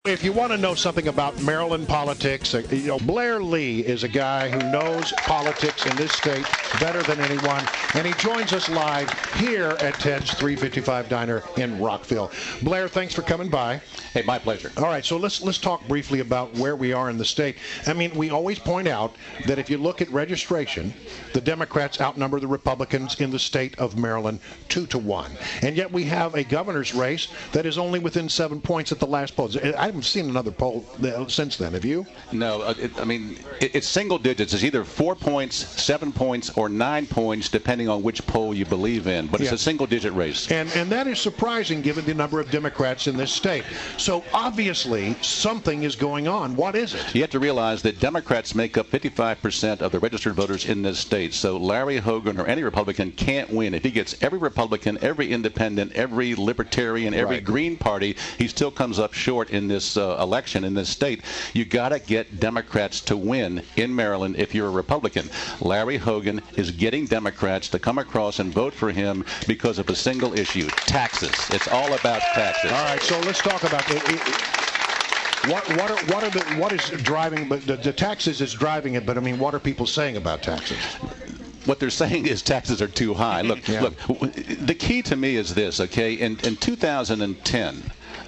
If you want to know something about Maryland politics, Blair Lee is a guy who knows politics in this state better than anyone, and he joins us live here at Ted's 355 Diner in Rockville. Blair, thanks for coming by. Hey, my pleasure. All right, so let's talk briefly about where we are in the state. I mean, we always point out that if you look at registration, the Democrats outnumber the Republicans in the state of Maryland 2-1, and yet we have a governor's race that is only within 7 points at the last poll. I haven't seen another poll since then. Have you? No, it's single digits. It's either 4 points, 7 points, or 9 points, depending on which poll you believe in. But it's a single-digit race. And that is surprising given the number of Democrats in this state. So obviously something is going on. What is it? You have to realize that Democrats make up 55% of the registered voters in this state. So Larry Hogan or any Republican can't win. If he gets every Republican, every independent, every libertarian, every Green Party, he still comes up short in this election in this state. You got to get Democrats to win in Maryland if you're a Republican. Larry Hogan is getting Democrats to come across and vote for him because of a single issue: taxes. It's all about taxes. All right, so let's talk about it. What is driving? But the taxes is driving it. But I mean, what are people saying about taxes? What they're saying is taxes are too high. Look, the key to me is this, okay? In 2010,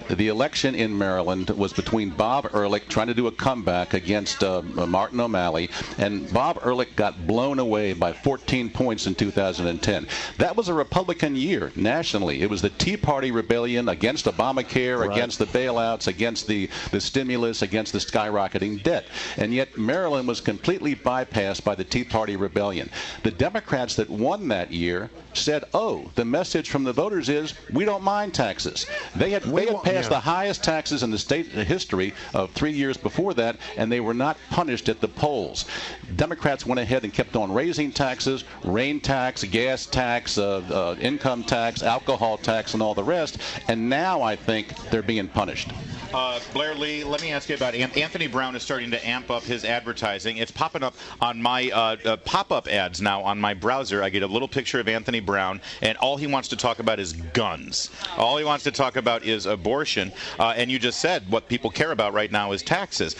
the election in Maryland was between Bob Ehrlich trying to do a comeback against Martin O'Malley, and Bob Ehrlich got blown away by 14 points in 2010. That was a Republican year nationally. It was the Tea Party rebellion against Obamacare, against the bailouts, against the stimulus, against the skyrocketing debt. And yet Maryland was completely bypassed by the Tea Party rebellion. The Democrats that won that year said, oh, the message from the voters is we don't mind taxes. They had passed the highest taxes in the state history of 3 years before that, and they were not punished at the polls. Democrats went ahead and kept on raising taxes: rain tax, gas tax, income tax, alcohol tax, and all the rest, and now I think they're being punished. Blair Lee, let me ask you about Anthony Brown is starting to amp up his advertising. It's popping up on my pop-up ads now on my browser. I get a little picture of Anthony Brown, and all he wants to talk about is guns. All he wants to talk about is abortion. And you just said what people care about right now is taxes.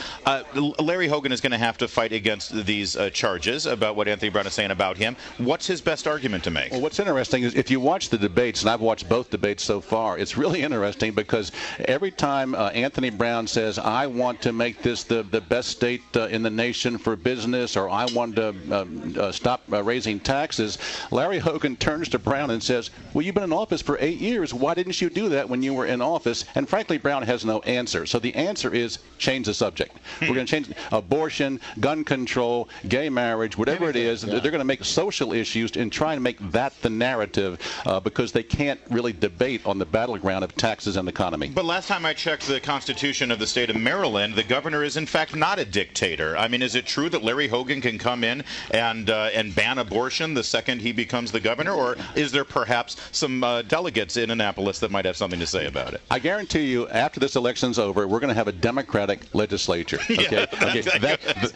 Larry Hogan is going to have to fight against these charges about what Anthony Brown is saying about him. What's his best argument to make? Well, what's interesting is if you watch the debates, and I've watched both debates so far, it's really interesting because every time Anthony Brown says, I want to make this the best state in the nation for business, or I want to stop raising taxes, Larry Hogan turns to Brown and says, well, you've been in office for 8 years. Why didn't you do that when you were in office? And frankly, Brown has no answer. So the answer is change the subject. We're going to change abortion, gun control, gay marriage, whatever it is. They're going to make social issues and try and make that the narrative because they can't really debate on the battleground of taxes and the economy. But last time I checked the Constitution of the state of Maryland, the governor is in fact not a dictator. I mean, is it true that Larry Hogan can come in and ban abortion the second he becomes the governor, or is there perhaps some delegates in Annapolis that might have something to say about it? I guarantee you, after this election's over, we're going to have a Democratic legislature. Okay,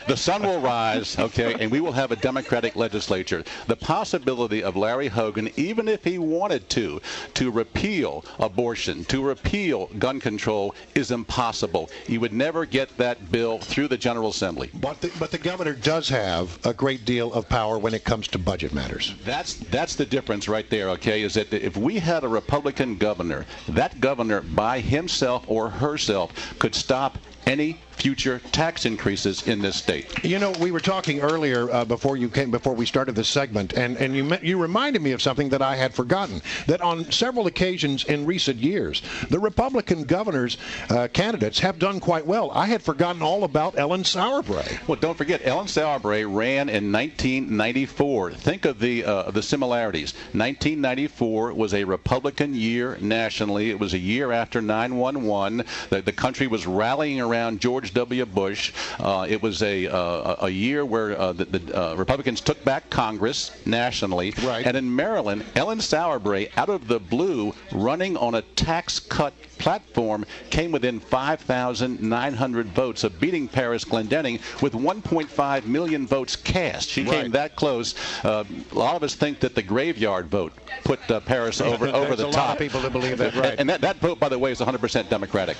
the sun will rise. Okay, and we will have a Democratic legislature. The possibility of Larry Hogan, even if he wanted to repeal abortion, to repeal gun control, is impossible. You would never get that bill through the General Assembly. But the governor does have a great deal of power when it comes to budget matters. That's the difference right there, okay, is that if we had a Republican governor, that governor by himself or herself could stop any future tax increases in this state. You know, we were talking earlier before we started this segment, and you reminded me of something that I had forgotten. That on several occasions in recent years, the Republican governors candidates have done quite well. I had forgotten all about Ellen Sauerbrey. Well, don't forget, Ellen Sauerbrey ran in 1994. Think of the similarities. 1994 was a Republican year nationally. It was a year after 9/11. The country was rallying around George W. Bush. It was a year where the Republicans took back Congress nationally. Right. And in Maryland, Ellen Sauerbrey, out of the blue, running on a tax cut platform came within 5,900 votes of beating Paris Glendening with 1.5 million votes cast. She came that close. A lot of us think that the graveyard vote put Paris over the top. There's a lot of people that believe that, right. And that vote, by the way, is 100% Democratic.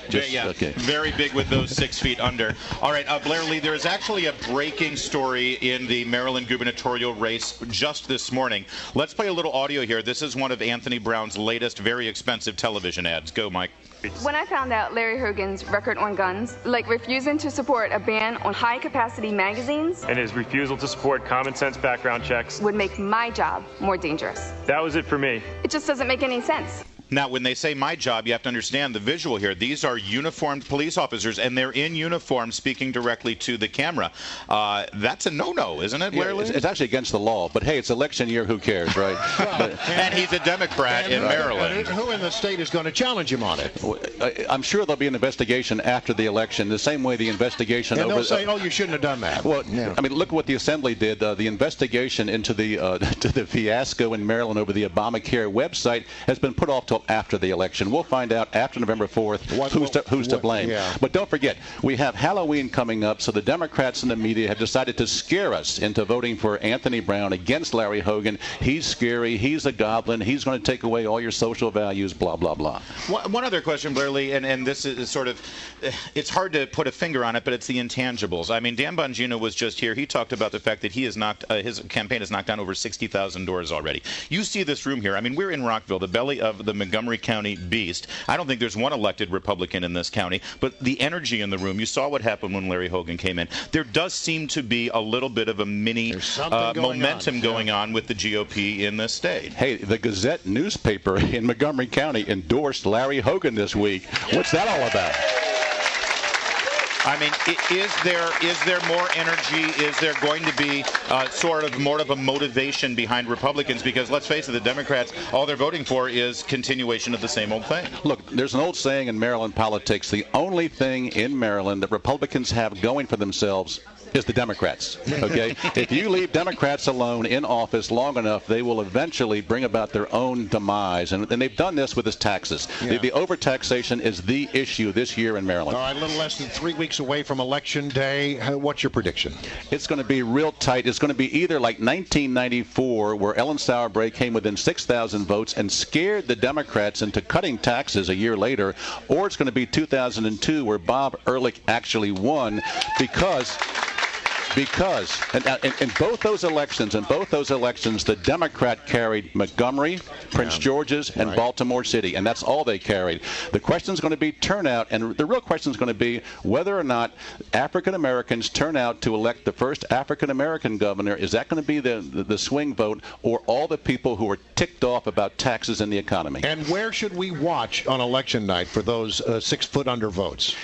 Very big with those 6 feet under. All right, Blair Lee, there is actually a breaking story in the Maryland gubernatorial race just this morning. Let's play a little audio here. This is one of Anthony Brown's latest very expensive television ads. Go, Mike. When I found out Larry Hogan's record on guns, like refusing to support a ban on high-capacity magazines, and his refusal to support common-sense background checks, would make my job more dangerous. That was it for me. It just doesn't make any sense. Now, when they say my job, you have to understand the visual here. These are uniformed police officers, and they're in uniform speaking directly to the camera. That's a no-no, isn't it, Blair Lee? It's actually against the law, but hey, it's election year, who cares, right? And he's a Democrat in Maryland. Who in the state is going to challenge him on it? I'm sure there'll be an investigation after the election, the same way the investigation and they'll say, oh, you shouldn't have done that. Well, I mean, look at what the Assembly did. The investigation into the to the fiasco in Maryland over the Obamacare website has been put off till after the election. We'll find out after November 4th who's to blame. Yeah. But don't forget, we have Halloween coming up, so the Democrats and the media have decided to scare us into voting for Anthony Brown against Larry Hogan. He's scary. He's a goblin. He's going to take away all your social values, blah, blah, blah. One other question, Blair Lee, and this is sort of, it's hard to put a finger on it, but it's the intangibles. I mean, Dan Bongino was just here. He talked about the fact that he has knocked, his campaign has knocked down over 60,000 doors already. You see this room here. I mean, we're in Rockville, the belly of the Montgomery County beast. I don't think there's one elected Republican in this county, but the energy in the room, you saw what happened when Larry Hogan came in. There does seem to be a little bit of a mini momentum going on with the GOP in this state. Hey, the Gazette newspaper in Montgomery County endorsed Larry Hogan this week. What's that all about? I mean, is there more energy? Is there going to be sort of more of a motivation behind Republicans? Because let's face it, the Democrats, all they're voting for is continuation of the same old thing. Look, there's an old saying in Maryland politics, the only thing in Maryland that Republicans have going for themselves is the Democrats. Okay? If you leave Democrats alone in office long enough, they will eventually bring about their own demise. And they've done this with its taxes. Yeah. The overtaxation is the issue this year in Maryland. All right, a little less than 3 weeks away from Election Day. What's your prediction? It's going to be real tight. It's going to be either like 1994, where Ellen Sauerbrey came within 6,000 votes and scared the Democrats into cutting taxes a year later, or it's going to be 2002, where Bob Ehrlich actually won because in both those elections, the Democrat carried Montgomery, Prince George's, and Baltimore City, and that's all they carried. The question is going to be turnout, and the real question is going to be whether or not African Americans turn out to elect the first African American governor. Is that going to be the swing vote, or all the people who are ticked off about taxes and the economy? And where should we watch on election night for those 6 foot under votes?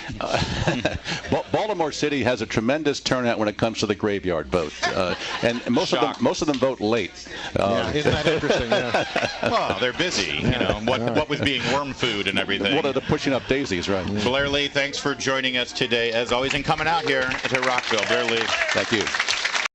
Baltimore City has a tremendous turnout when it comes to the graveyard vote, and most of them vote late. Isn't that interesting? Yeah. Well, they're busy. You know what with being worm food and everything. What are the pushing up daisies, right? Blair Lee, thanks for joining us today, as always, and coming out here to Rockville. Blair Lee, thank you.